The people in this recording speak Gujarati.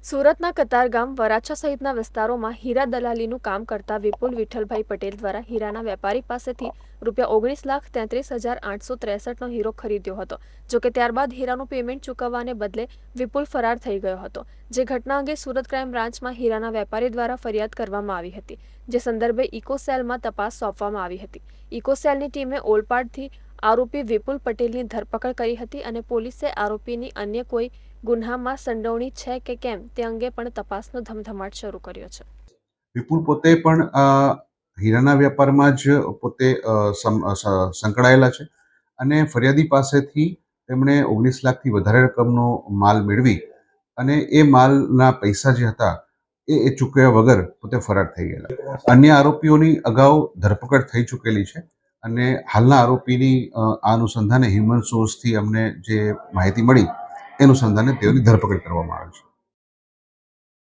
સુરતના કતારગામ, વરાછા સહિતના વિસ્તારોમાં હીરા દલાલીનું કામ કરતા વિપુલ વિઠ્ઠલભાઈ પટેલ દ્વારા હીરાના વેપારી પાસેથી રૂપિયા 19,33,863નો હીરો ખરીદ્યો હતો. જોકે ત્યારબાદ હીરાનું પેમેન્ટ ચૂકવવાને બદલે વિપુલ ફરાર થઈ ગયો હતો. જે ઘટના અંગે સુરત ક્રાઇમ બ્રાન્ચમાં હીરાના વેપારી દ્વારા ફરિયાદ કરવામાં આવી હતી. જે સંદર્ભે ઇકોસેલમાં તપાસ સોંપવામાં આવી હતી. ઇકોસેલની ટીમે ઓલપાડથી આરોપી વિપુલ પટેલની ધરપકડ કરી હતી અને પોલીસે આરોપીની અન્ય કોઈ ગુન્હામાં સંડોવણી છે કે કેમ તે અંગે પણ તપાસનો ધમધમાટ શરૂ કર્યો છે. વિપુલ પોતે પણ હીરાના વેપારમાં જ પોતે સંકળાયેલા છે અને ફરિયાદી પાસેથી તેમણે 19 લાખથી વધારે રકમનો માલ મેળવી અને એ માલના પૈસા જે હતા એ ચૂકવ્યા વગર પોતે ફરાર થઈ ગયેલા. અન્ય આરોપીઓની અગાઉ ધરપકડ થઈ ચૂકેલી છે અને હાલના આરોપીની આ અનુસંધાને હ્યુમન સોર્સથી અમને જે માહિતી મળી એ અનુસંધાને તેઓની ધરપકડ કરવામાં આવી છે.